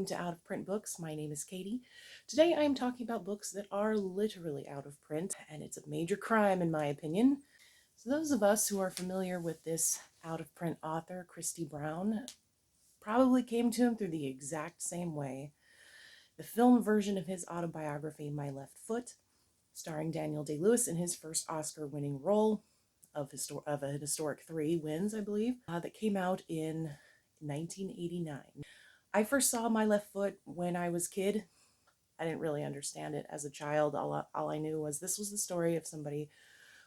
welcome to Out of Print Books. My name is Katie. Today I am talking about books that are literally out of print, and it's a major crime in my opinion. So those of us who are familiar with this out of print author, Christy Brown, probably came to him through the exact same way. The film version of his autobiography, My Left Foot, starring Daniel Day-Lewis in his first Oscar-winning role of a historic 3 wins, I believe, that came out in 1989. I first saw My Left Foot when I was a kid. I didn't really understand it as a child. All I knew was this was the story of somebody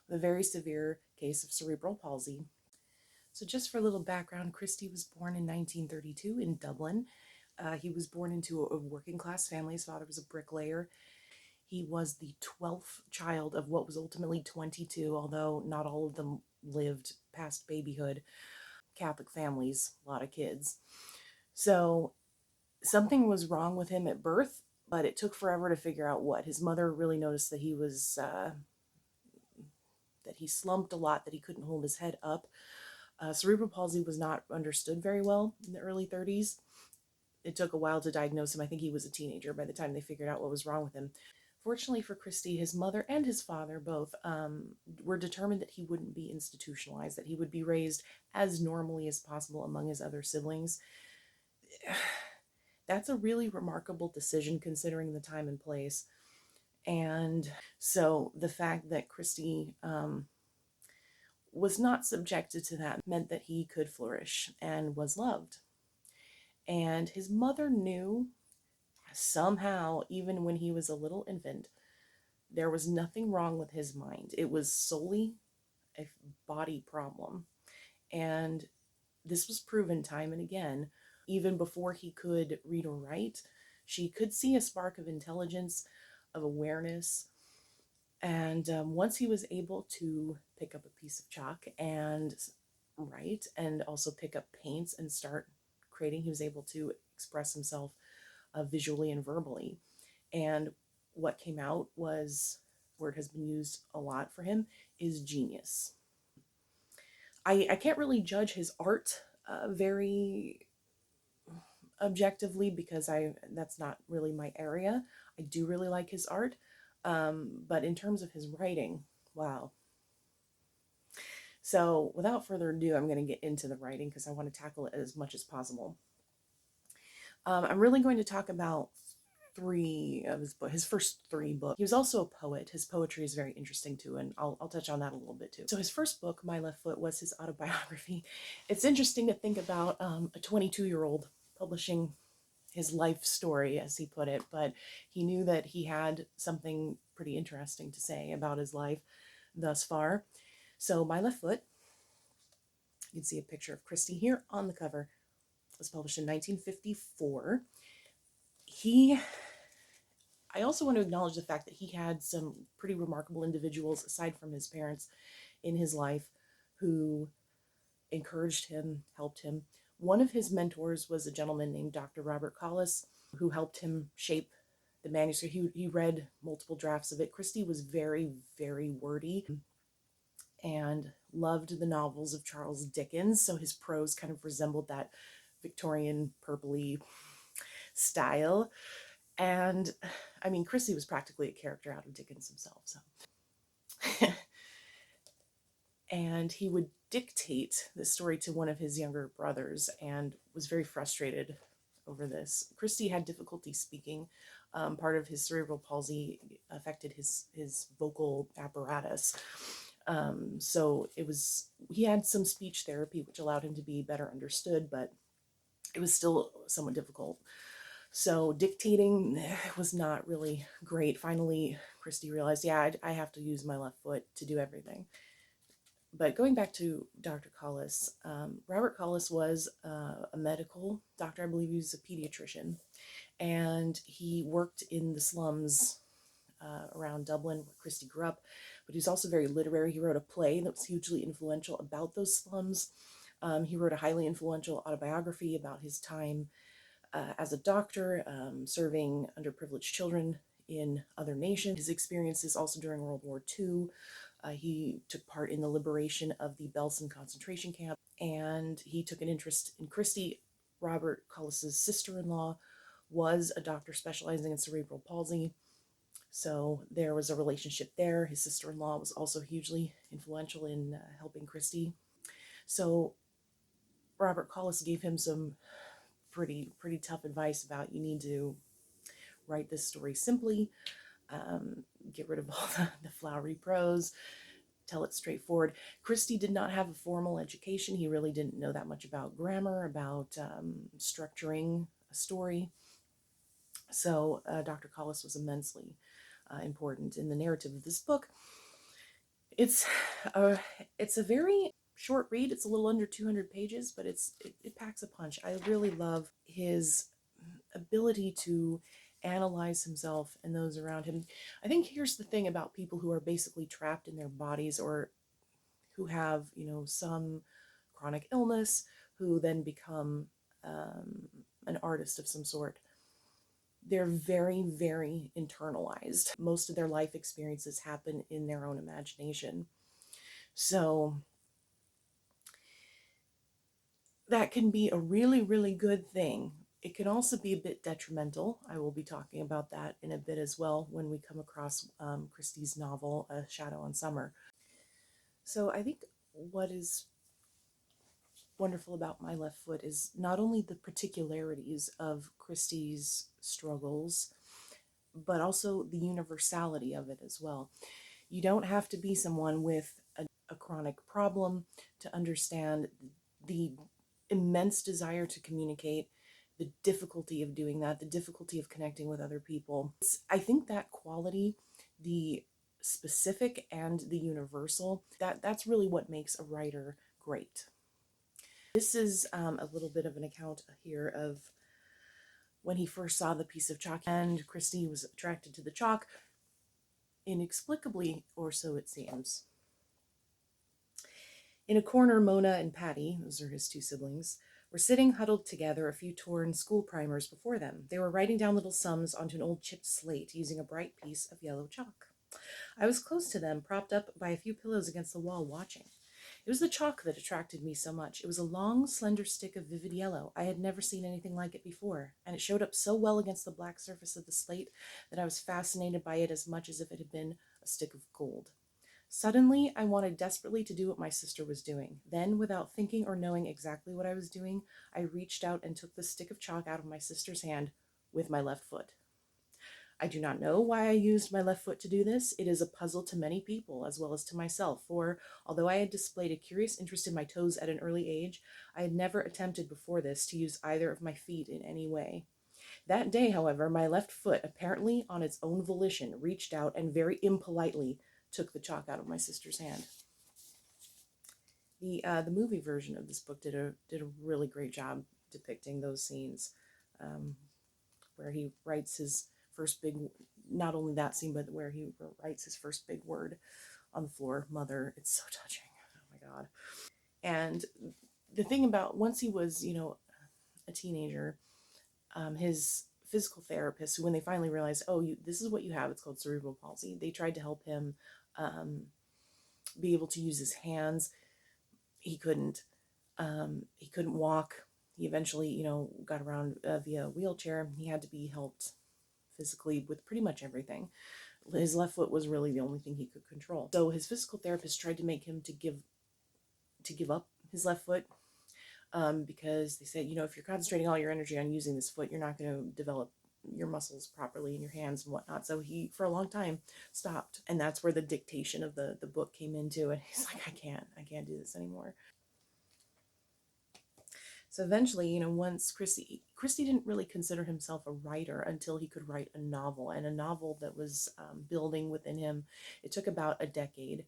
with a very severe case of cerebral palsy. So just for a little background, Christy was born in 1932 in Dublin. He was born into a working class family. His father was a bricklayer. He was the 12th child of what was ultimately 22, although not all of them lived past babyhood. Catholic families, a lot of kids. So something was wrong with him at birth, but it took forever to figure out what. His mother really noticed that he slumped a lot, that he couldn't hold his head up. Cerebral palsy was not understood very well in the early 30s. It took a while to diagnose him. I think he was a teenager by the time they figured out what was wrong with him. Fortunately for Christy, his mother and his father both were determined that he wouldn't be institutionalized, that he would be raised as normally as possible among his other siblings. That's a really remarkable decision considering the time and place. And so the fact that Christy was not subjected to that meant that he could flourish and was loved. And his mother knew somehow, even when he was a little infant, there was nothing wrong with his mind. It was solely a body problem. And this was proven time and again. Even before he could read or write, she could see a spark of intelligence, of awareness. And once he was able to pick up a piece of chalk and write, and also pick up paints and start creating, he was able to express himself visually and verbally. And what came out was, word has been used a lot for him, is genius. I can't really judge his art very objectively because that's not really my area. I do really like his art, but in terms of his writing, wow. So without further ado, I'm going to get into the writing because I want to tackle it as much as possible. I'm really going to talk about 3 of his first 3 books. He was also a poet. His poetry is very interesting too, and I'll touch on that a little bit too. So his first book, My Left Foot, was his autobiography. It's interesting to think about a 22-year-old publishing his life story, as he put it, but he knew that he had something pretty interesting to say about his life thus far. So My Left Foot, you can see a picture of Christy here on the cover, was published in 1954. I also want to acknowledge the fact that he had some pretty remarkable individuals, aside from his parents, in his life who encouraged him, helped him. One of his mentors was a gentleman named Dr. Robert Collis, who helped him shape the manuscript. He read multiple drafts of it. Christy was very, very wordy and loved the novels of Charles Dickens, so his prose kind of resembled that Victorian purpley style. And I mean, Christy was practically a character out of Dickens himself. So, and he would dictate the story to one of his younger brothers and was very frustrated over this. Christy had difficulty speaking. Part of his cerebral palsy affected his vocal apparatus. So he had some speech therapy, which allowed him to be better understood, but it was still somewhat difficult. So dictating was not really great. Finally, Christy realized, yeah, I have to use my left foot to do everything. But going back to Dr. Collis, Robert Collis was a medical doctor. I believe he was a pediatrician. And he worked in the slums around Dublin, where Christy grew up. But he was also very literary. He wrote a play that was hugely influential about those slums. He wrote a highly influential autobiography about his time as a doctor, serving underprivileged children in other nations. His experiences also during World War II. He took part in the liberation of the Belsen concentration camp, and he took an interest in Christy. Robert Collis's sister-in-law was a doctor specializing in cerebral palsy. So there was a relationship there. His sister-in-law was also hugely influential in helping Christy. So Robert Collis gave him some pretty tough advice about you need to write this story simply, get rid of all the flowery prose, tell it straightforward. Christy did not have a formal education. He really didn't know that much about grammar, about structuring a story. So Dr. Collis was immensely important in the narrative of this book. It's a, it's a very short read. It's a little under 200 pages, but it packs a punch. I really love his ability to analyze himself and those around him. I think here's the thing about people who are basically trapped in their bodies, or who have, some chronic illness, who then become an artist of some sort. They're very, very internalized. Most of their life experiences happen in their own imagination. So that can be a really, really good thing. It can also be a bit detrimental. I will be talking about that in a bit as well when we come across Christie's novel, A Shadow on Summer. So I think what is wonderful about My Left Foot is not only the particularities of Christie's struggles, but also the universality of it as well. You don't have to be someone with a chronic problem to understand the immense desire to communicate, the difficulty of doing that, the difficulty of connecting with other people. I think that quality, the specific and the universal, that's really what makes a writer great. This is a little bit of an account here of when he first saw the piece of chalk, and Christy was attracted to the chalk, inexplicably, or so it seems. In a corner, Mona and Patty, those are his two siblings, were sitting huddled together, a few torn school primers before them. They were writing down little sums onto an old chipped slate using a bright piece of yellow chalk. I was close to them, propped up by a few pillows against the wall, watching. It was the chalk that attracted me so much. It was a long, slender stick of vivid yellow. I had never seen anything like it before, and it showed up so well against the black surface of the slate that I was fascinated by it as much as if it had been a stick of gold. Suddenly, I wanted desperately to do what my sister was doing. Then, without thinking or knowing exactly what I was doing, I reached out and took the stick of chalk out of my sister's hand with my left foot. I do not know why I used my left foot to do this. It is a puzzle to many people, as well as to myself, for although I had displayed a curious interest in my toes at an early age, I had never attempted before this to use either of my feet in any way. That day, however, my left foot, apparently on its own volition, reached out and very impolitely took the chalk out of my sister's hand. The movie version of this book did a really great job depicting those scenes, where he writes his first big, not only that scene, but where he writes his first big word on the floor, mother. It's so touching. Oh my God. And the thing about, once he was, a teenager, his physical therapist, when they finally realized, this is what you have, it's called cerebral palsy, they tried to help him be able to use his hands. He couldn't walk. He eventually, got around via a wheelchair. He had to be helped physically with pretty much everything. His left foot was really the only thing he could control. So his physical therapist tried to make him to give up his left foot, because they said, if you're concentrating all your energy on using this foot, you're not going to develop your muscles properly in your hands and whatnot. So he, for a long time, stopped. And that's where the dictation of the book came into. And he's like, I can't do this anymore. So eventually, once Christy didn't really consider himself a writer until he could write a novel, and a novel that was building within him. It took about a decade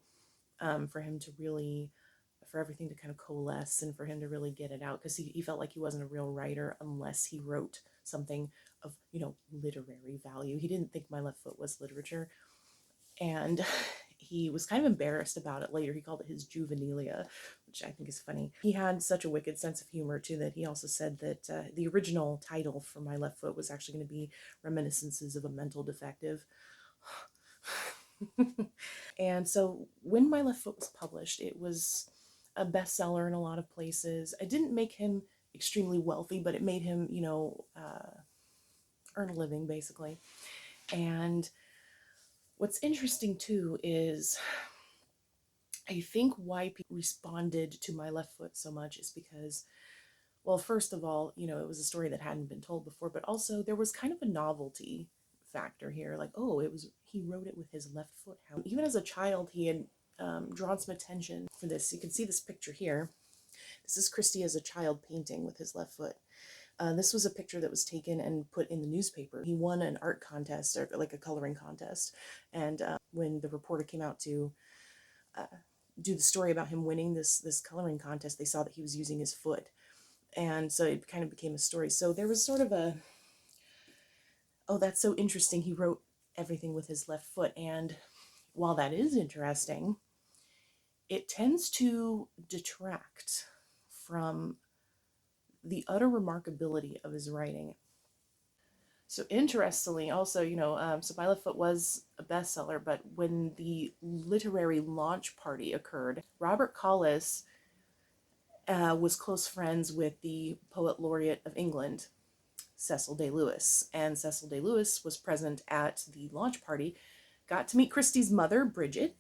for him to really, for everything to kind of coalesce and for him to really get it out, because he felt like he wasn't a real writer unless he wrote something of, literary value. He didn't think My Left Foot was literature. And he was kind of embarrassed about it later. He called it his juvenilia, which I think is funny. He had such a wicked sense of humor, too, that he also said that the original title for My Left Foot was actually going to be Reminiscences of a Mental Defective. And so when My Left Foot was published, it was a bestseller in a lot of places. It didn't make him extremely wealthy, but it made him, earn a living, basically. And what's interesting too is I think why people responded to My Left Foot so much is because, well, first of all, it was a story that hadn't been told before, but also there was kind of a novelty factor here. Like, oh, he wrote it with his left foot. How, even as a child, he had drawn some attention for this. You can see this picture here. This is Christy as a child painting with his left foot. This was a picture that was taken and put in the newspaper. He won an art contest, or like a coloring contest. And when the reporter came out to do the story about him winning this coloring contest, they saw that he was using his foot. And so it kind of became a story. So there was sort of a, oh, that's so interesting. He wrote everything with his left foot. And while that is interesting, it tends to detract from the utter remarkability of his writing. So interestingly, also, so My Left Foot was a bestseller, but when the literary launch party occurred, Robert Collis was close friends with the poet laureate of England, Cecil Day Lewis. And Cecil Day Lewis was present at the launch party, got to meet Christie's mother, Bridget.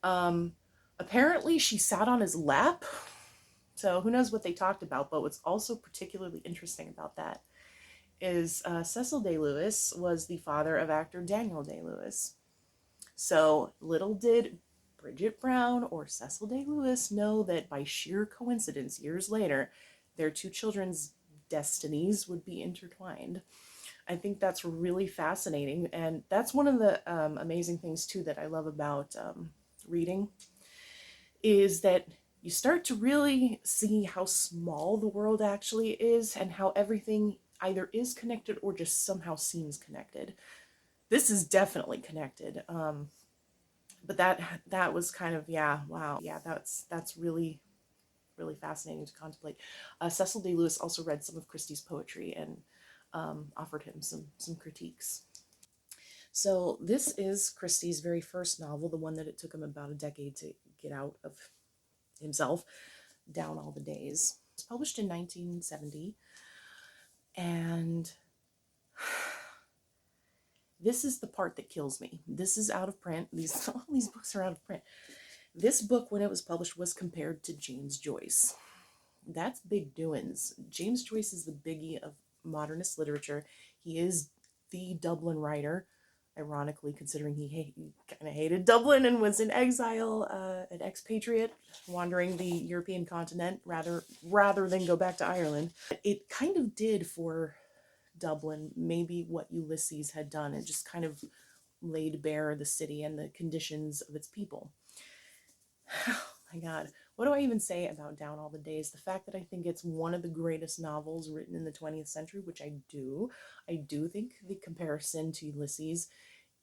Apparently she sat on his lap. So who knows what they talked about, but what's also particularly interesting about that is Cecil Day Lewis was the father of actor Daniel Day Lewis. So little did Bridget Brown or Cecil Day Lewis know that by sheer coincidence, years later, their two children's destinies would be intertwined. I think that's really fascinating, and that's one of the amazing things too that I love about reading, is that you start to really see how small the world actually is and how everything either is connected or just somehow seems connected. This is definitely connected. But that was kind of, yeah, wow. Yeah, that's really, really fascinating to contemplate. Cecil Day Lewis also read some of Christie's poetry and offered him some critiques. So this is Christie's very first novel, the one that it took him about a decade to get out of himself, Down All the Days. It was published in 1970, and this is the part that kills me. This is out of print. All these books are out of print. This book, when it was published, was compared to James Joyce. That's big doings. James Joyce is the biggie of modernist literature. He is the Dublin writer, ironically, considering he kind of hated Dublin and was in exile, an expatriate, wandering the European continent rather than go back to Ireland. It kind of did for Dublin maybe what Ulysses had done. It just kind of laid bare the city and the conditions of its people. Oh my God. What do I even say about Down All the Days? The fact that I think it's one of the greatest novels written in the 20th century, which I do. I do think the comparison to Ulysses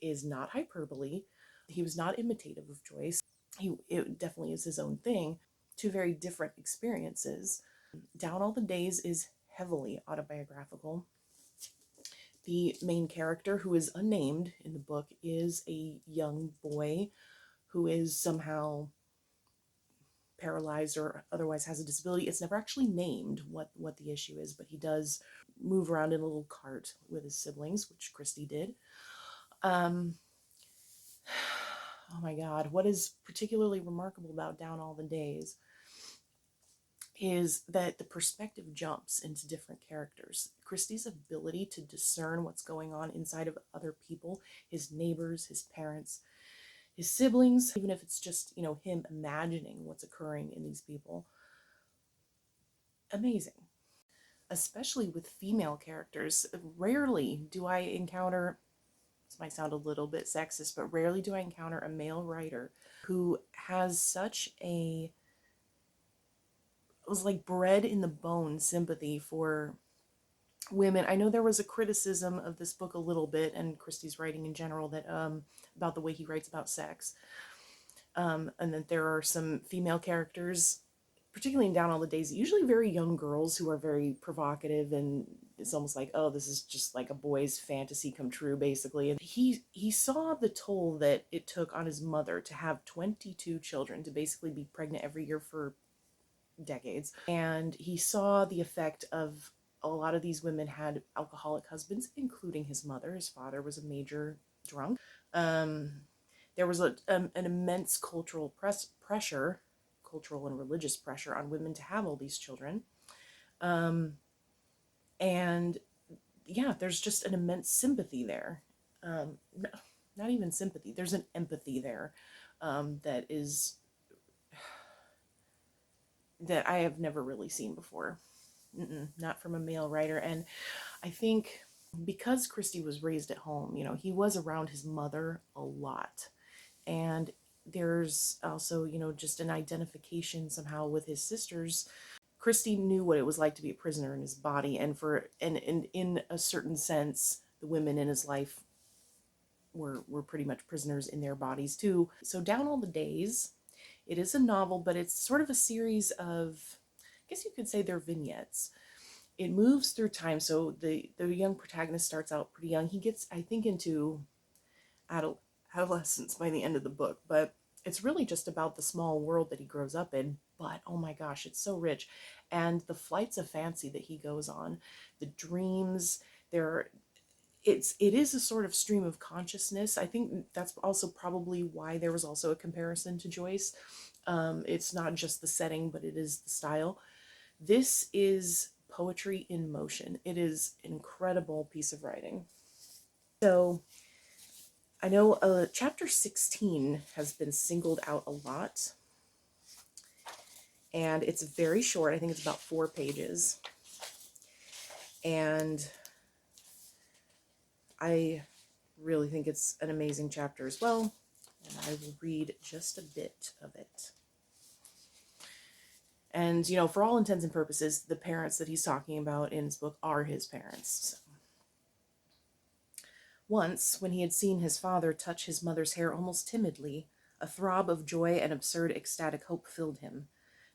is not hyperbole. He was not imitative of Joyce. It definitely is his own thing. Two very different experiences. Down All the Days is heavily autobiographical. The main character, who is unnamed in the book, is a young boy who is somehow paralyzed or otherwise has a disability. It's never actually named what the issue is, but he does move around in a little cart with his siblings, which Christy did. Oh my God, what is particularly remarkable about Down All the Days is that the perspective jumps into different characters. Christy's ability to discern what's going on inside of other people, his neighbors, his parents, his siblings, even if it's just, him imagining what's occurring in these people. Amazing. Especially with female characters. Rarely do I encounter, this might sound a little bit sexist, but rarely do I encounter a male writer who has such a, it was like bred in the bone sympathy for women. I know there was a criticism of this book a little bit, and Christie's writing in general, that about the way he writes about sex. And that there are some female characters, particularly in Down All the Days, usually very young girls who are very provocative, and it's almost like, oh, this is just like a boy's fantasy come true, basically. And he saw the toll that it took on his mother to have 22 children, to basically be pregnant every year for decades. And he saw the effect of a lot of these women had alcoholic husbands, including his mother. His father was a major drunk. Um, there was an immense pressure, cultural and religious pressure on women to have all these children. Um, and yeah, there's just an immense sympathy there. Not even sympathy, there's an empathy there that is that I have never really seen before. Not from a male writer. And I think because Christy was raised at home, he was around his mother a lot. And there's also, just an identification somehow with his sisters. Christy knew what it was like to be a prisoner in his body, and in a certain sense, the women in his life were pretty much prisoners in their bodies too. So Down All the Days, it is a novel, but it's sort of a series of, I guess you could say they're vignettes. It moves through time. So the young protagonist starts out pretty young. He gets, I think, into adolescence by the end of the book, but it's really just about the small world that he grows up in. But oh my gosh, it's so rich. And the flights of fancy that he goes on, the dreams, it is a sort of stream of consciousness. I think that's also probably why there was also a comparison to Joyce. It's not just the setting, but it is the style. This is poetry in motion. It is an incredible piece of writing. So I know chapter 16 has been singled out a lot, and it's very short. I think it's about 4 pages. And I really think it's an amazing chapter as well, and I will read just a bit of it. And, for all intents and purposes, the parents that he's talking about in his book are his parents. So. Once, when he had seen his father touch his mother's hair almost timidly, a throb of joy and absurd ecstatic hope filled him.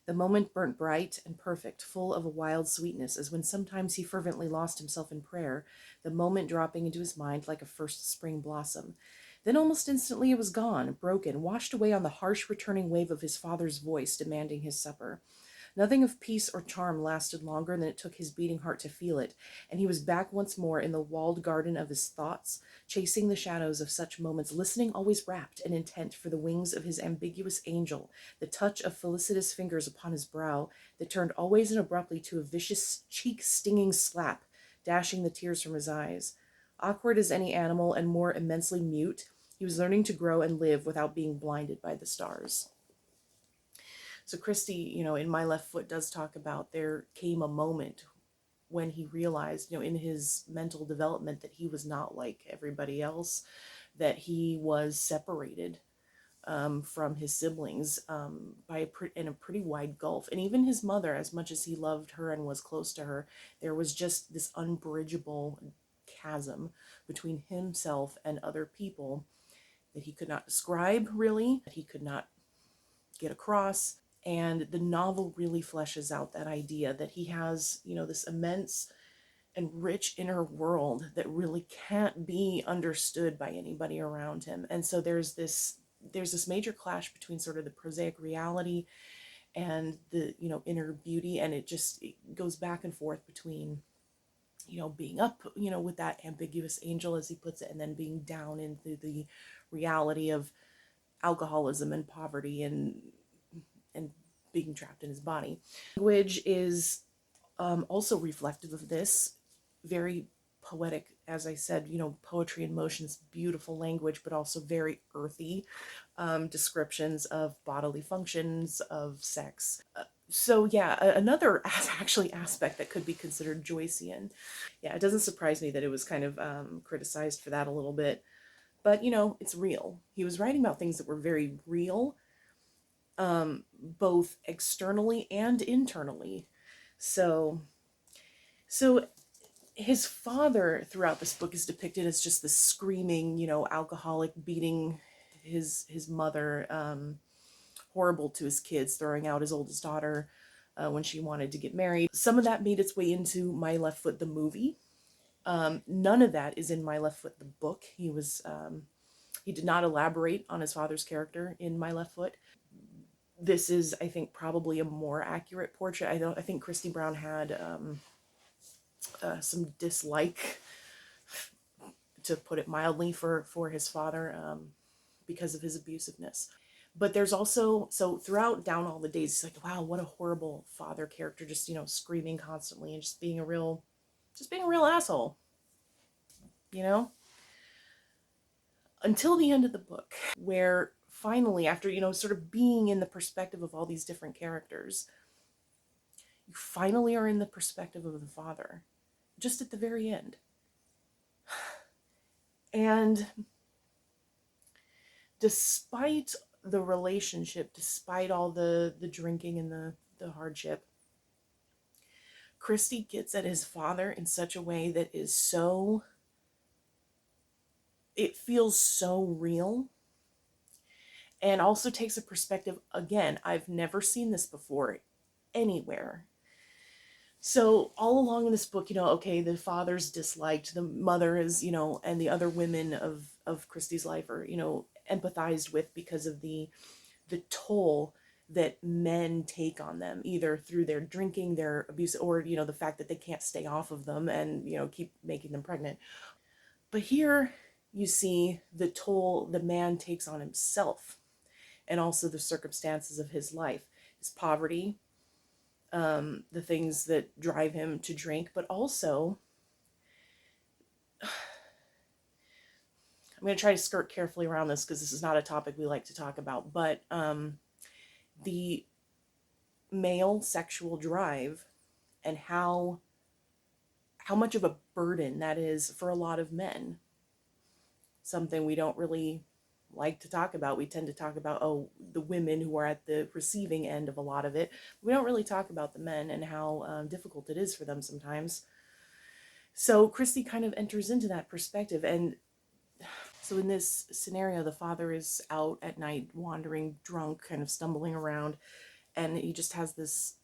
The moment burnt bright and perfect, full of a wild sweetness, as when sometimes he fervently lost himself in prayer, the moment dropping into his mind like a first spring blossom. Then almost instantly it was gone, broken, washed away on the harsh returning wave of his father's voice demanding his supper. Nothing of peace or charm lasted longer than it took his beating heart to feel it, and he was back once more in the walled garden of his thoughts, chasing the shadows of such moments, listening always rapt and intent for the wings of his ambiguous angel, the touch of felicitous fingers upon his brow that turned always and abruptly to a vicious, cheek-stinging slap, dashing the tears from his eyes. Awkward as any animal and more immensely mute, he was learning to grow and live without being blinded by the stars. So Christy, in My Left Foot does talk about there came a moment when he realized, in his mental development that he was not like everybody else, that he was separated from his siblings in a pretty wide gulf. And even his mother, as much as he loved her and was close to her, there was just this unbridgeable chasm between himself and other people that he could not describe, really, that he could not get across. And the novel really fleshes out that idea that he has, this immense and rich inner world that really can't be understood by anybody around him. And so there's this major clash between sort of the prosaic reality and the, inner beauty. And it goes back and forth between, being up, with that ambiguous angel, as he puts it, and then being down into the reality of alcoholism and poverty and being trapped in his body. Language is also reflective of this. Very poetic, as I said, poetry in motion is beautiful language, but also very earthy descriptions of bodily functions, of sex. So yeah, another actually aspect that could be considered Joycean. Yeah, it doesn't surprise me that it was kind of criticized for that a little bit, but it's real. He was writing about things that were very real, both externally and internally. So his father throughout this book is depicted as just this screaming, alcoholic, beating his mother, horrible to his kids, throwing out his oldest daughter when she wanted to get married. Some of that made its way into My Left Foot, the movie. None of that is in My Left Foot, the book. He did not elaborate on his father's character in My Left Foot. This is, I think, probably a more accurate portrait. I think Christy Brown had some dislike, to put it mildly, for his father, because of his abusiveness. But there's also, so throughout Down All the Days, it's like, wow, what a horrible father character, just, screaming constantly and just being a real asshole, you know? Until the end of the book, where finally, after, sort of being in the perspective of all these different characters, you finally are in the perspective of the father, just at the very end. And despite the relationship, despite all the drinking and the hardship, Christy gets at his father in such a way that is so, it feels so real, and also takes a perspective, again, I've never seen this before anywhere. So all along in this book, okay, the father's disliked, the mother is, and the other women of Christy's life are, empathized with because of the toll that men take on them, either through their drinking, their abuse, or, the fact that they can't stay off of them and, keep making them pregnant. But here you see the toll the man takes on himself, and also the circumstances of his life, his poverty, the things that drive him to drink, but also, I'm going to try to skirt carefully around this because this is not a topic we like to talk about, but the male sexual drive, and how much of a burden that is for a lot of men. Something we don't really like to talk about. We tend to talk about, the women who are at the receiving end of a lot of it. We don't really talk about the men and how difficult it is for them sometimes. So Christy kind of enters into that perspective. And so in this scenario, the father is out at night, wandering drunk, kind of stumbling around, and he just has this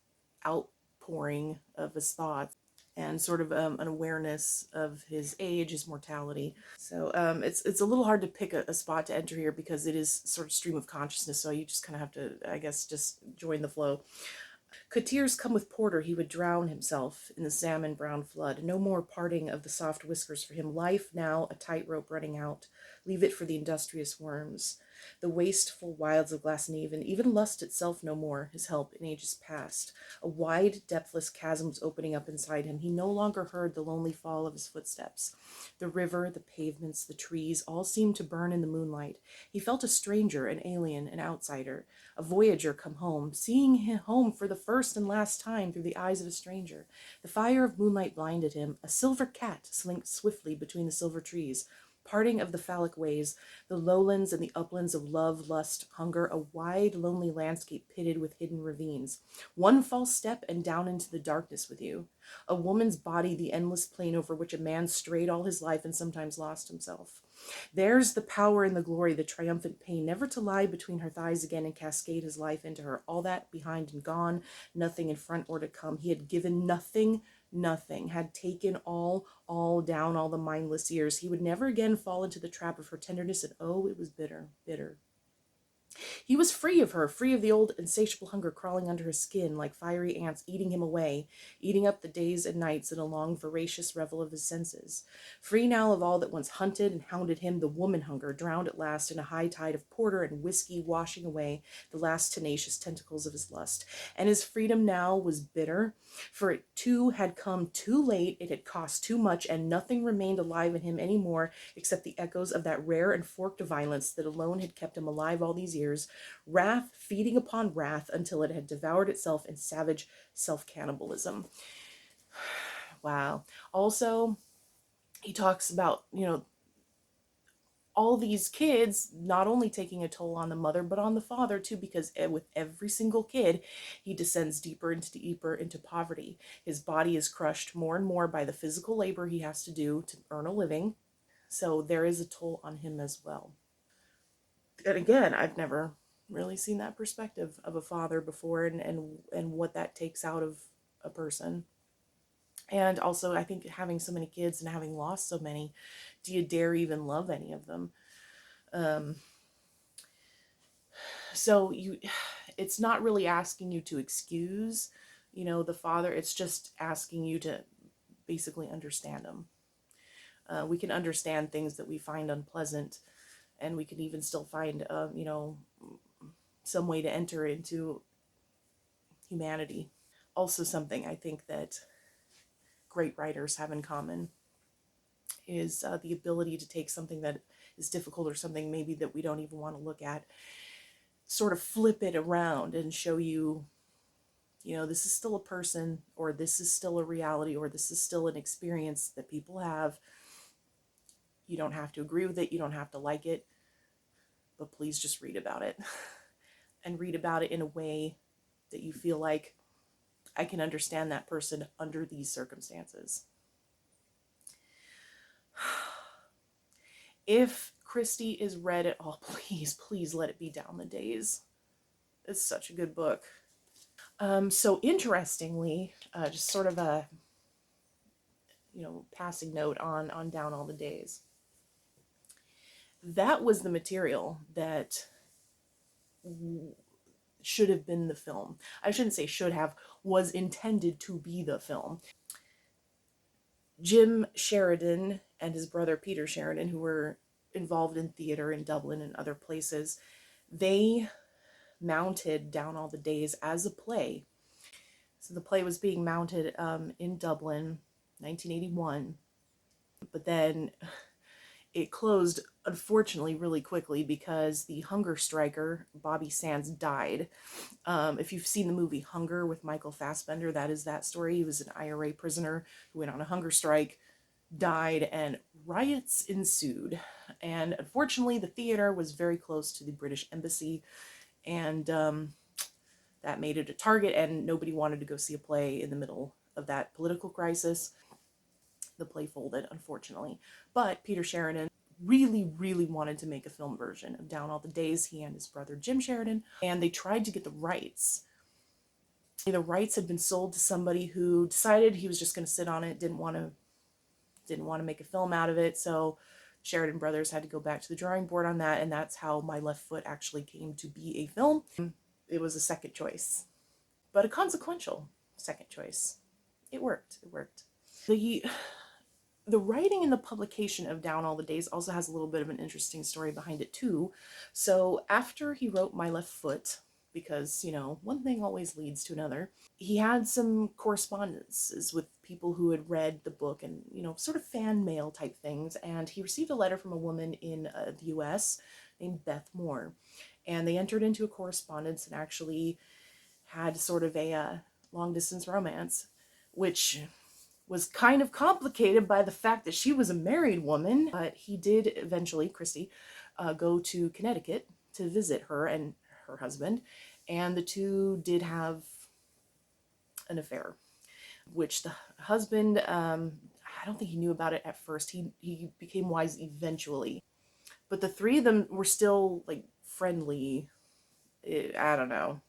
outpouring of his thoughts, and sort of an awareness of his age, his mortality. So it's a little hard to pick a spot to enter here because it is sort of stream of consciousness, so you just kind of have to, I guess, just join the flow. Could tears come with Porter, he would drown himself in the salmon brown flood. No more parting of the soft whiskers for him. Life now a tightrope running out. Leave it for the industrious worms. The wasteful wilds of Glasnevin, even lust itself no more, his help in ages past. A wide, depthless chasm was opening up inside him. He no longer heard the lonely fall of his footsteps. The river, the pavements, the trees, all seemed to burn in the moonlight. He felt a stranger, an alien, an outsider, a voyager come home, seeing him home for the first and last time through the eyes of a stranger. The fire of moonlight blinded him. A silver cat slinked swiftly between the silver trees. Parting of the phallic ways, the lowlands and the uplands of love, lust, hunger, a wide, lonely landscape pitted with hidden ravines. One false step and down into the darkness with you. A woman's body, the endless plain over which a man strayed all his life and sometimes lost himself. There's the power and the glory, the triumphant pain, never to lie between her thighs again and cascade his life into her. All that behind and gone, nothing in front or to come. He had given nothing, had taken all down all the mindless years. He would never again fall into the trap of her tenderness, and oh, it was bitter, bitter. He was free of her, free of the old insatiable hunger crawling under his skin like fiery ants, eating him away, eating up the days and nights in a long voracious revel of his senses. Free now of all that once hunted and hounded him, the woman hunger, drowned at last in a high tide of porter and whiskey, washing away the last tenacious tentacles of his lust. And his freedom now was bitter, for it too had come too late, it had cost too much, and nothing remained alive in him any more except the echoes of that rare and forked violence that alone had kept him alive all these years, wrath feeding upon wrath until it had devoured itself in savage self-cannibalism. Wow. Also, he talks about, all these kids not only taking a toll on the mother, but on the father too, because with every single kid, he descends deeper into poverty. His body is crushed more and more by the physical labor he has to do to earn a living. So there is a toll on him as well. And again, I've never really seen that perspective of a father before, and what that takes out of a person. And also, I think having so many kids and having lost so many, do you dare even love any of them? So it's not really asking you to excuse, the father. It's just asking you to basically understand them. We can understand things that we find unpleasant, and we can even still find, some way to enter into humanity. Also, something I think that great writers have in common is the ability to take something that is difficult, or something maybe that we don't even want to look at, sort of flip it around and show you, this is still a person, or this is still a reality, or this is still an experience that people have. You don't have to agree with it, you don't have to like it, but please just read about it. And read about it in a way that you feel like, I can understand that person under these circumstances. If Christy is read at all, please let it be Down the Days. It's such a good book. So interestingly, just sort of a passing note on Down All the Days. That was the material that should have been the film. I shouldn't say should have, was intended to be the film. Jim Sheridan and his brother Peter Sheridan, who were involved in theater in Dublin and other places, they mounted Down All the Days as a play. So the play was being mounted in Dublin, 1981, but then it closed, unfortunately, really quickly because the hunger striker, Bobby Sands, died. If you've seen the movie Hunger with Michael Fassbender, that is that story. He was an IRA prisoner who went on a hunger strike, died, and riots ensued. And unfortunately, the theater was very close to the British Embassy, and that made it a target, and nobody wanted to go see a play in the middle of that political crisis. The play folded, unfortunately. But Peter Sheridan really wanted to make a film version of Down All the Days, he and his brother Jim Sheridan, and they tried to get the rights. The rights had been sold to somebody who decided he was just going to sit on it, didn't want to make a film out of it, so Sheridan Brothers had to go back to the drawing board on that, and that's how My Left Foot actually came to be a film. It was a second choice, but a consequential second choice. It worked. The writing and the publication of Down All the Days also has a little bit of an interesting story behind it too. So after he wrote My Left Foot, because, one thing always leads to another, he had some correspondences with people who had read the book and, sort of fan mail type things. And he received a letter from a woman in the US named Beth Moore. And they entered into a correspondence and actually had sort of a long distance romance, which was kind of complicated by the fact that she was a married woman. But he did eventually, Christy, go to Connecticut to visit her and her husband, and the two did have an affair, which the husband, I don't think he knew about it at first. He became wise eventually. But the three of them were still, like, friendly. I don't know.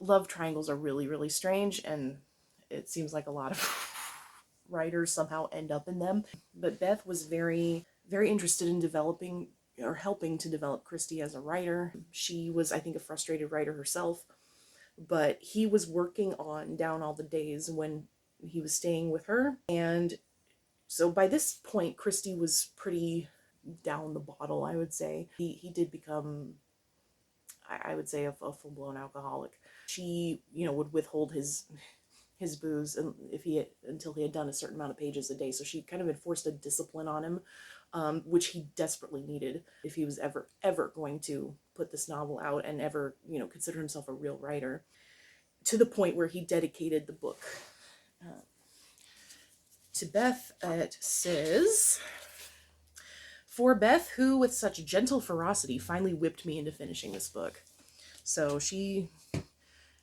Love triangles are really strange, and it seems like a lot of writers somehow end up in them. But Beth was very interested in developing, or helping to develop, Christy as a writer. She was, I think, a frustrated writer herself, but he was working on Down All the Days when he was staying with her. And so by this point, Christy was pretty down the bottle, I would say. He did become, I would say, a full-blown alcoholic. She, would withhold his booze until he had done a certain amount of pages a day. So she kind of enforced a discipline on him, which he desperately needed if he was ever going to put this novel out and ever, consider himself a real writer, to the point where he dedicated the book to Beth. It says, "For Beth, who with such gentle ferocity finally whipped me into finishing this book." So she,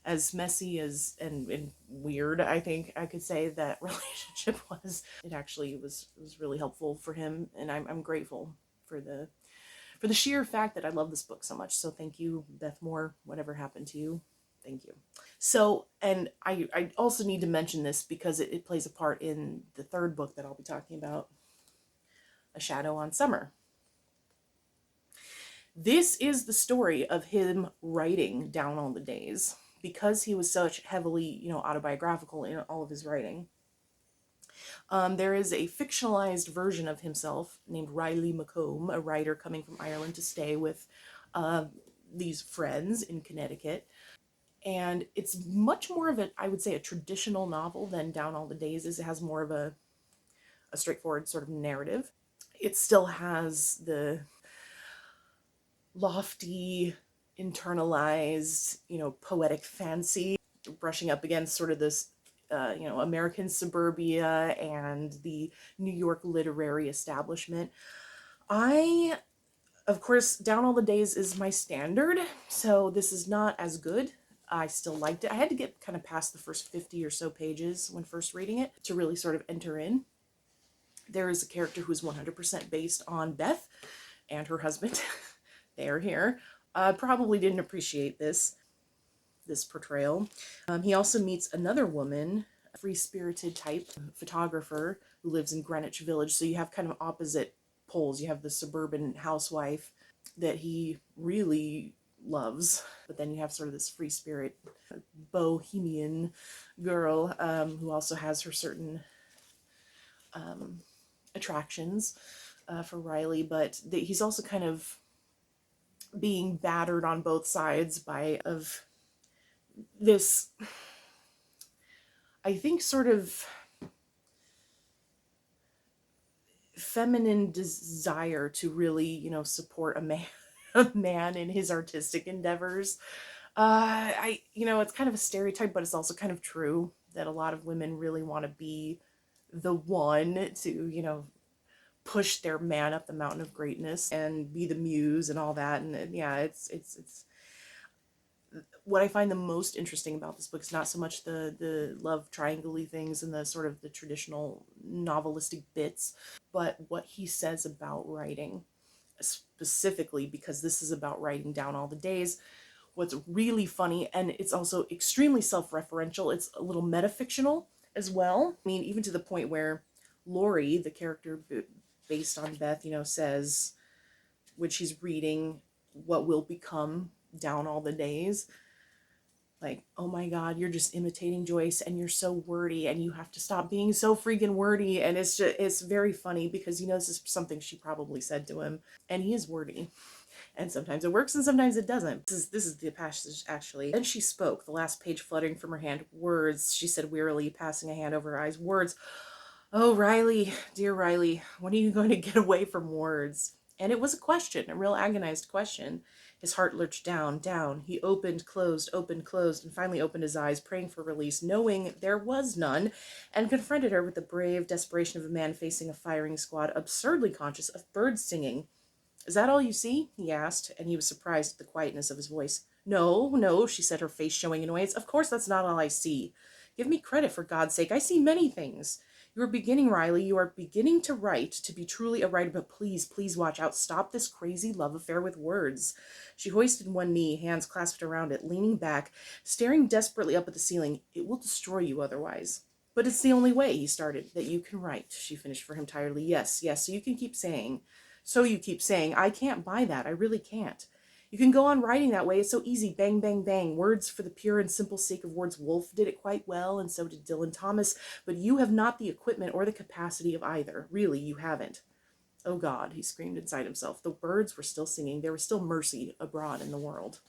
as messy as and weird, I think I could say that relationship was, it actually was really helpful for him, and I'm grateful for the sheer fact that I love this book so much. So thank you, Beth Moore. Whatever happened to you, thank you. So, and I also need to mention this because it plays a part in the third book that I'll be talking about, A Shadow on Summer. This is the story of him writing Down All the Days. because he was such heavily, autobiographical in all of his writing. There is a fictionalized version of himself named Riley McComb, a writer coming from Ireland to stay with these friends in Connecticut. And it's much more of I would say, a traditional novel than Down All the Days is. It has more of a straightforward sort of narrative. It still has the lofty, internalized, poetic fancy, brushing up against sort of this, American suburbia and the New York literary establishment. Of course, Down All the Days is my standard, so this is not as good. I still liked it. I had to get kind of past the first 50 or so pages when first reading it to really sort of enter in. There is a character who is 100% based on Beth and her husband. They are here. Probably didn't appreciate this portrayal. He also meets another woman, a free-spirited type photographer who lives in Greenwich Village. So you have kind of opposite poles. You have the suburban housewife that he really loves, but then you have sort of this free spirit bohemian girl who also has her certain attractions for Riley, but he's also kind of being battered on both sides of this, I think, sort of feminine desire to really, support a man in his artistic endeavors. It's kind of a stereotype, but it's also kind of true that a lot of women really want to be the one to, push their man up the mountain of greatness and be the muse and all that. And yeah, it's what I find the most interesting about this book is not so much the love triangle-y things and the sort of the traditional novelistic bits, but what he says about writing, specifically because this is about writing down all the days. What's really funny, and it's also extremely self-referential, it's a little metafictional as well. I mean, even to the point where Lori, the character based on Beth, says when she's reading what will become Down All the Days, like, oh my God, you're just imitating Joyce and you're so wordy and you have to stop being so freaking wordy. And it's very funny because, this is something she probably said to him, and he is wordy. And sometimes it works and sometimes it doesn't. This is the passage, actually. Then she spoke, the last page fluttering from her hand. Words, she said wearily, passing a hand over her eyes. Words. Oh, Riley, dear Riley, when are you going to get away from words? And it was a question, a real agonized question. His heart lurched down, down. He opened, closed, and finally opened his eyes, praying for release, knowing there was none, and confronted her with the brave desperation of a man facing a firing squad, absurdly conscious of birds singing. Is that all you see? He asked, and he was surprised at the quietness of his voice. No, no, she said, her face showing annoyance. Of course that's not all I see. Give me credit, for God's sake. I see many things. You are beginning, Riley. You are beginning to write, to be truly a writer, but please, please watch out. Stop this crazy love affair with words. She hoisted one knee, hands clasped around it, leaning back, staring desperately up at the ceiling. It will destroy you otherwise. But it's the only way, he started, that you can write, she finished for him tiredly. Yes, yes, so you can keep saying. So you keep saying, I can't buy that. I really can't. You can go on writing that way. It's so easy. Bang, bang, bang. Words for the pure and simple sake of words. Woolf did it quite well, and so did Dylan Thomas. But you have not the equipment or the capacity of either. Really, you haven't. Oh God, he screamed inside himself. The birds were still singing. There was still mercy abroad in the world.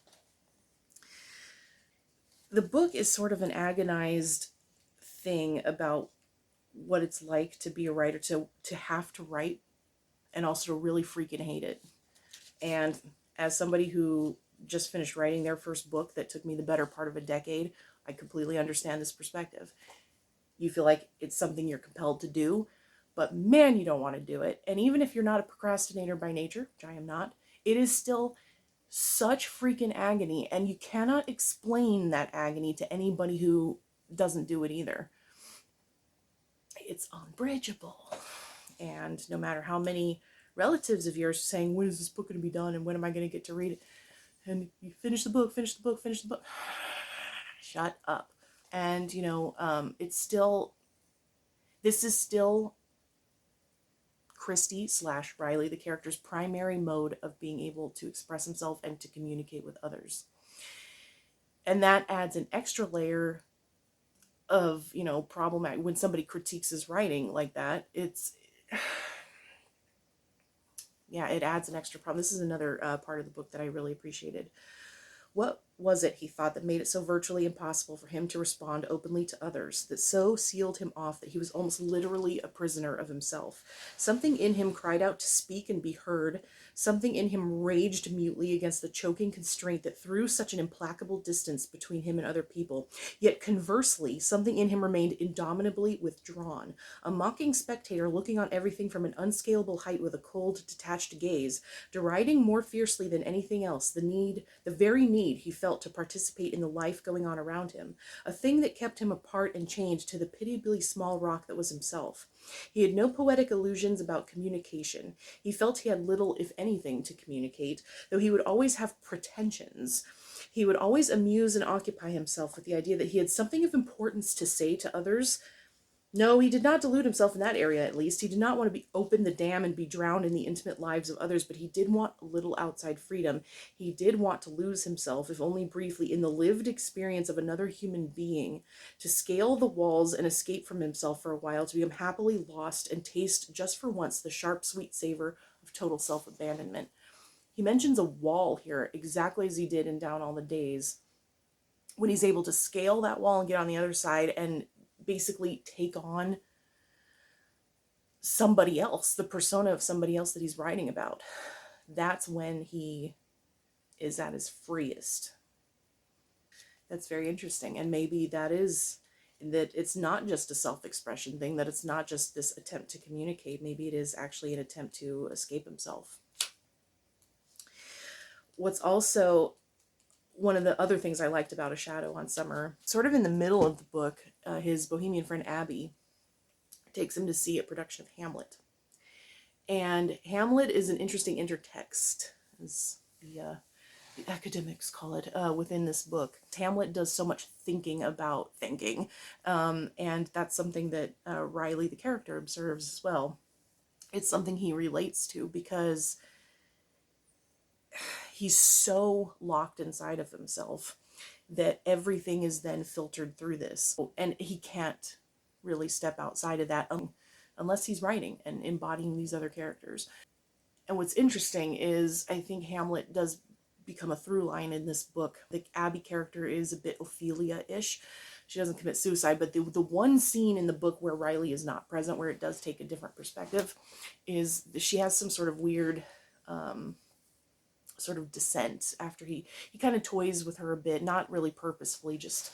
The book is sort of an agonized thing about what it's like to be a writer, to have to write, and also to really freaking hate it. And as somebody who just finished writing their first book that took me the better part of a decade, I completely understand this perspective. You feel like it's something you're compelled to do, but man, you don't want to do it. And even if you're not a procrastinator by nature, which I am not, it is still such freaking agony, and you cannot explain that agony to anybody who doesn't do it either. It's unbridgeable. And no matter how many relatives of yours saying, when is this book going to be done and when am I going to get to read it? And you finish the book. Shut up. And, this is still Christy / Riley, the character's primary mode of being able to express himself and to communicate with others. And that adds an extra layer of, you know, problematic when somebody critiques his writing like that. It's yeah, it adds an extra problem. This is another part of the book that I really appreciated. What was it, he thought, that made it so virtually impossible for him to respond openly to others, that so sealed him off that he was almost literally a prisoner of himself? Something in him cried out to speak and be heard. Something in him raged mutely against the choking constraint that threw such an implacable distance between him and other people. Yet conversely, something in him remained indomitably withdrawn, a mocking spectator looking on everything from an unscalable height with a cold, detached gaze, deriding more fiercely than anything else the very need he felt to participate in the life going on around him, a thing that kept him apart and chained to the pitiably small rock that was himself. He had no poetic illusions about communication. He felt he had little, if anything, to communicate, though he would always have pretensions. He would always amuse and occupy himself with the idea that he had something of importance to say to others. No, he did not delude himself in that area, at least. He did not want to open the dam and be drowned in the intimate lives of others, but he did want a little outside freedom. He did want to lose himself, if only briefly, in the lived experience of another human being, to scale the walls and escape from himself for a while, to become happily lost and taste, just for once, the sharp, sweet savor of total self-abandonment. He mentions a wall here, exactly as he did in Down All the Days, when he's able to scale that wall and get on the other side and basically take on somebody else, the persona of somebody else that he's writing about. That's when he is at his freest. That's very interesting. And maybe that it's not just a self-expression thing, that it's not just this attempt to communicate. Maybe it is actually an attempt to escape himself. What's also one of the other things I liked about A Shadow on Summer, sort of in the middle of the book, his bohemian friend Abby takes him to see a production of Hamlet. And Hamlet is an interesting intertext, as the academics call it, within this book. Hamlet does so much thinking about thinking, and that's something that Riley, the character, observes as well. It's something he relates to because he's so locked inside of himself that everything is then filtered through this, and he can't really step outside of that unless he's writing and embodying these other characters. And what's interesting is I think Hamlet does become a through line in this book. The Abby character is a bit Ophelia-ish. She doesn't commit suicide, but the one scene in the book where Riley is not present, where it does take a different perspective, is she has some sort of weird sort of descent after he kind of toys with her a bit, not really purposefully, just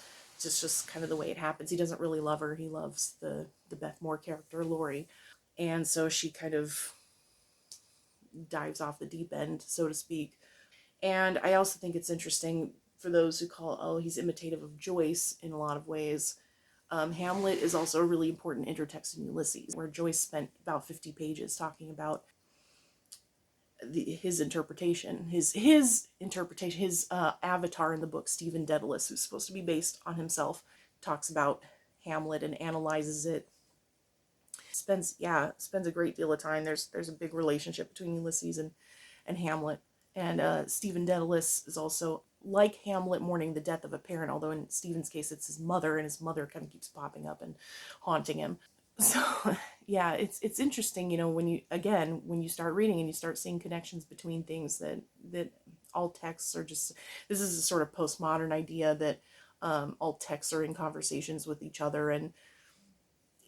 kind of the way it happens. He doesn't really love her. He loves the Beth Moore character, Laurie. And so she kind of dives off the deep end, so to speak. And I also think it's interesting for those who call, oh, he's imitative of Joyce in a lot of ways. Hamlet is also a really important intertext in Ulysses, where Joyce spent about 50 pages talking about his interpretation, his interpretation, his avatar in the book, Stephen Dedalus, who's supposed to be based on himself, talks about Hamlet and analyzes it. Spends a great deal of time. There's a big relationship between Ulysses and Hamlet. And Stephen Dedalus is also, like Hamlet, mourning the death of a parent, although in Stephen's case it's his mother, and his mother kind of keeps popping up and haunting him. So yeah, it's interesting, you know, when you start reading and you start seeing connections between things, that all texts are just, this is a sort of postmodern idea that all texts are in conversations with each other, and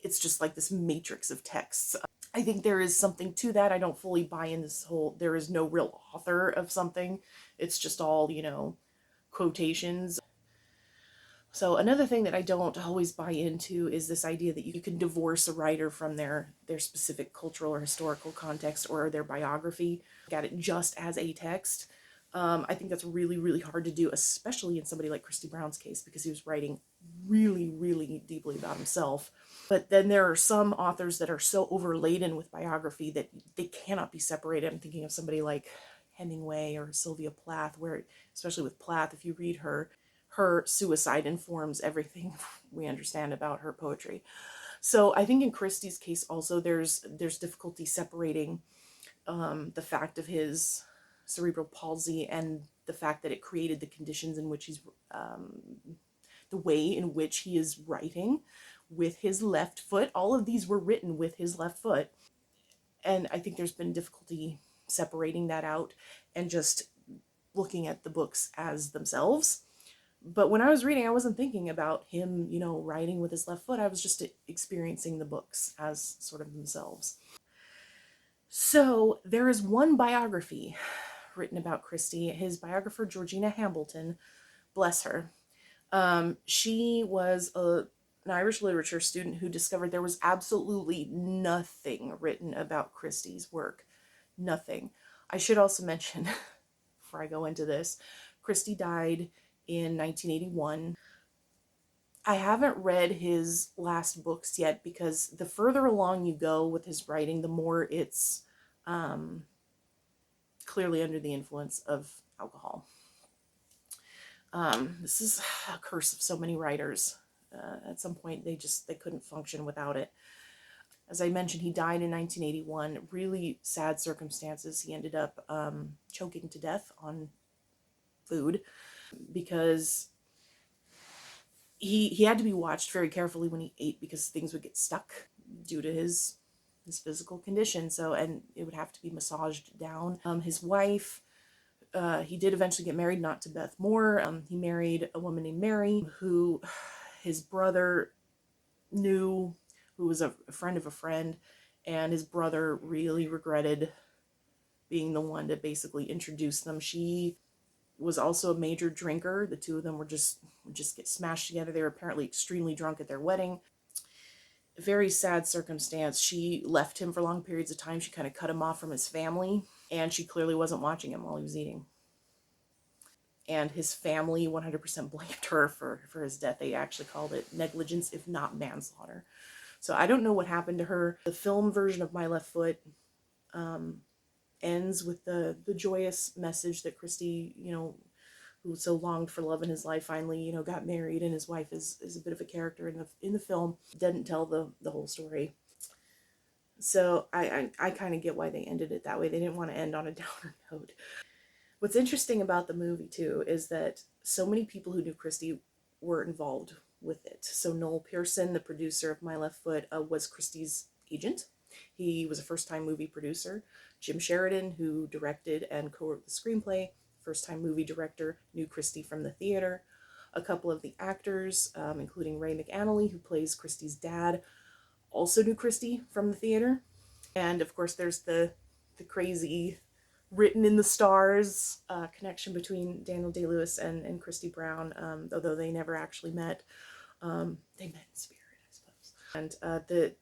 it's just like this matrix of texts. I think there is something to that. I don't fully buy in this whole, there is no real author of something. It's just all, you know, quotations. So another thing that I don't always buy into is this idea that you can divorce a writer from their specific cultural or historical context or their biography, look at it just as a text. I think that's really, really hard to do, especially in somebody like Christy Brown's case, because he was writing really, really deeply about himself. But then there are some authors that are so overladen with biography that they cannot be separated. I'm thinking of somebody like Hemingway or Sylvia Plath, where, especially with Plath, if you read her suicide informs everything we understand about her poetry. So I think in Christie's case also there's difficulty separating the fact of his cerebral palsy and the fact that it created the conditions in which he's, the way in which he is writing with his left foot. All of these were written with his left foot. And I think there's been difficulty separating that out and just looking at the books as themselves. But when I was reading, I wasn't thinking about him, you know, writing with his left foot. I was just experiencing the books as sort of themselves. So there is one biography written about Christy. His biographer, Georgina Hambleton, bless her. She was an Irish literature student who discovered there was absolutely nothing written about Christy's work. Nothing. I should also mention, before I go into this, Christy died in 1981. I haven't read his last books yet because the further along you go with his writing, the more it's clearly under the influence of alcohol. This is a curse of so many writers. At some point, they couldn't function without it. As I mentioned, he died in 1981. Really sad circumstances. He ended up choking to death on food because he had to be watched very carefully when he ate because things would get stuck due to his physical condition. So, and it would have to be massaged down. His wife, he did eventually get married, not to Beth Moore. He married a woman named Mary, who his brother knew, who was a friend of a friend, and his brother really regretted being the one to basically introduce them. She was also a major drinker. The two of them would just get smashed together. They were apparently extremely drunk at their wedding. Very sad circumstance. She left him for long periods of time. She kind of cut him off from his family, and she clearly wasn't watching him while he was eating. And his family 100% blamed her for his death. They actually called it negligence, if not manslaughter. So I don't know what happened to her. The film version of My Left Foot ends with the joyous message that Christy, you know, who so longed for love in his life, finally, you know, got married, and his wife is a bit of a character in the film. Didn't tell the whole story. So I kind of get why they ended it that way. They didn't want to end on a downer note. What's interesting about the movie too is that so many people who knew Christy were involved with it. So Noel Pearson, the producer of My Left Foot, was Christy's agent. He was a first-time movie producer. Jim Sheridan, who directed and co-wrote the screenplay, first-time movie director, knew Christy from the theater. A couple of the actors, including Ray McAnally, who plays Christy's dad, also knew Christy from the theater. And of course, there's the crazy written in the stars connection between Daniel Day-Lewis and Christy Brown, although they never actually met. They met in spirit, I suppose. And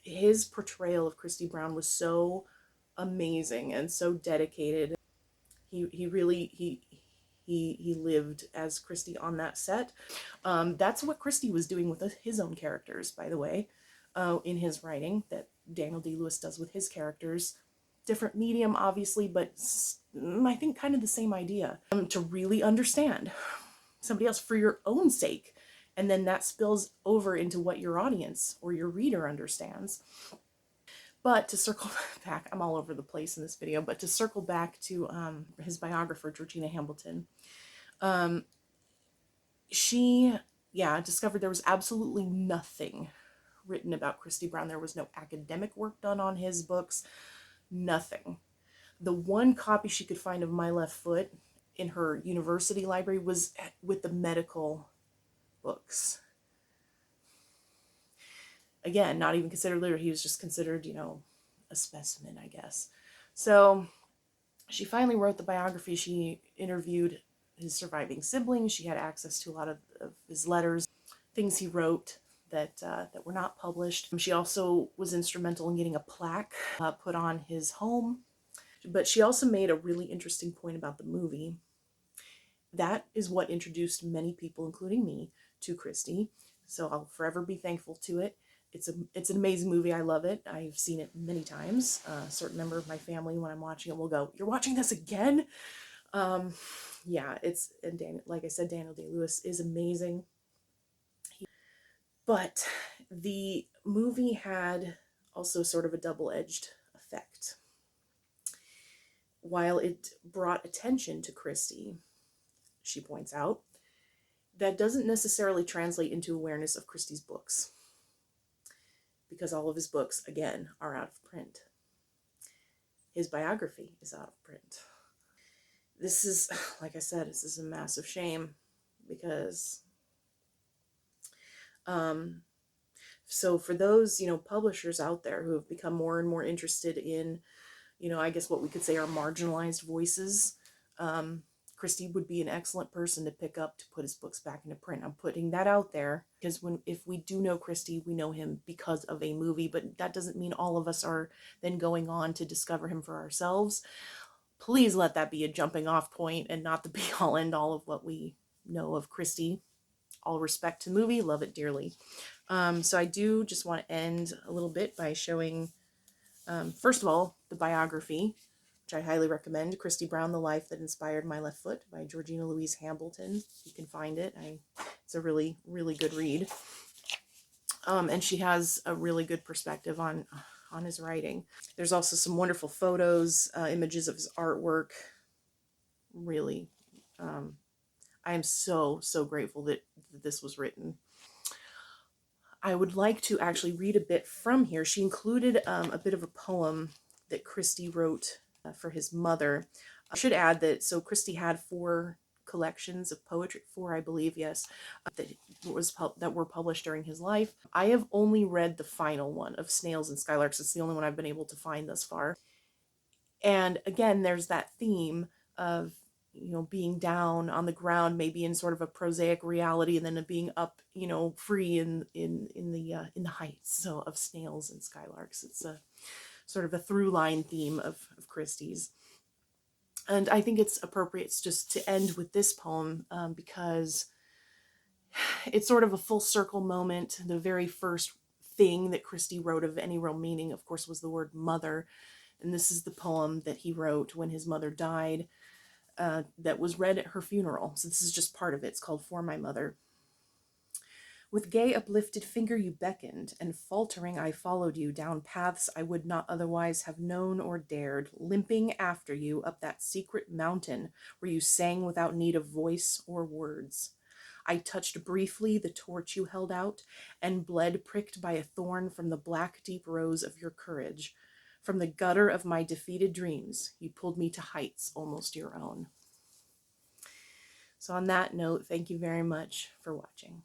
his portrayal of Christy Brown was so amazing and so dedicated. He really lived as Christy on that set. That's what Christy was doing with his own characters, by the way, in his writing, that Daniel Day-Lewis does with his characters. Different medium, obviously, but I think kind of the same idea. To really understand somebody else for your own sake, and then that spills over into what your audience or your reader understands. But to circle back, I'm all over the place in this video, but to circle back to his biographer, Georgina Hambleton, she discovered there was absolutely nothing written about Christy Brown. There was no academic work done on his books. Nothing. The one copy she could find of My Left Foot in her university library was with the medical books. Again, not even considered literate. He was just considered, you know, a specimen, I guess. So she finally wrote the biography. She interviewed his surviving siblings. She had access to a lot of his letters, things he wrote that were not published. She also was instrumental in getting a plaque put on his home. But she also made a really interesting point about the movie. That is what introduced many people, including me, to Christy. So I'll forever be thankful to it. It's an amazing movie. I love it. I've seen it many times. A certain member of my family, when I'm watching it, will go, "You're watching this again?" Yeah, like I said, Daniel Day-Lewis is amazing. But the movie had also sort of a double-edged effect. While it brought attention to Christy, she points out, that doesn't necessarily translate into awareness of Christy's books, because all of his books, again, are out of print. His biography is out of print. This is, like I said, this is a massive shame, because so for those, publishers out there who have become more and more interested in, I guess what we could say are marginalized voices, Christy would be an excellent person to pick up to put his books back into print. I'm putting that out there because if we do know Christy, we know him because of a movie, but that doesn't mean all of us are then going on to discover him for ourselves. Please let that be a jumping off point and not the be all end all of what we know of Christy. All respect to the movie, love it dearly. So I do just want to end a little bit by showing, first of all, the biography, which I highly recommend, Christy Brown, The Life That Inspired My Left Foot by Georgina Louise Hambleton. You can find it. It's a really, really good read. And she has a really good perspective on his writing. There's also some wonderful photos, images of his artwork. Really, I am so, so grateful that this was written. I would like to actually read a bit from here. She included a bit of a poem that Christy wrote for his mother. I should add that, so Christy had 4 collections of poetry, 4, I believe, yes, that were published during his life. I have only read the final one of Snails and Skylarks. It's the only one I've been able to find thus far. And again, there's that theme of, being down on the ground, maybe in sort of a prosaic reality, and then being up, free in the heights, so of Snails and Skylarks. It's a sort of a through line theme of Christie's. And I think it's appropriate just to end with this poem because it's sort of a full circle moment. The very first thing that Christy wrote of any real meaning, of course, was the word mother. And this is the poem that he wrote when his mother died, that was read at her funeral. So this is just part of it. It's called For My Mother. With gay uplifted finger you beckoned, and faltering I followed you down paths I would not otherwise have known or dared, limping after you up that secret mountain where you sang without need of voice or words. I touched briefly the torch you held out, and bled pricked by a thorn from the black deep rose of your courage. From the gutter of my defeated dreams, you pulled me to heights almost your own. So on that note, thank you very much for watching.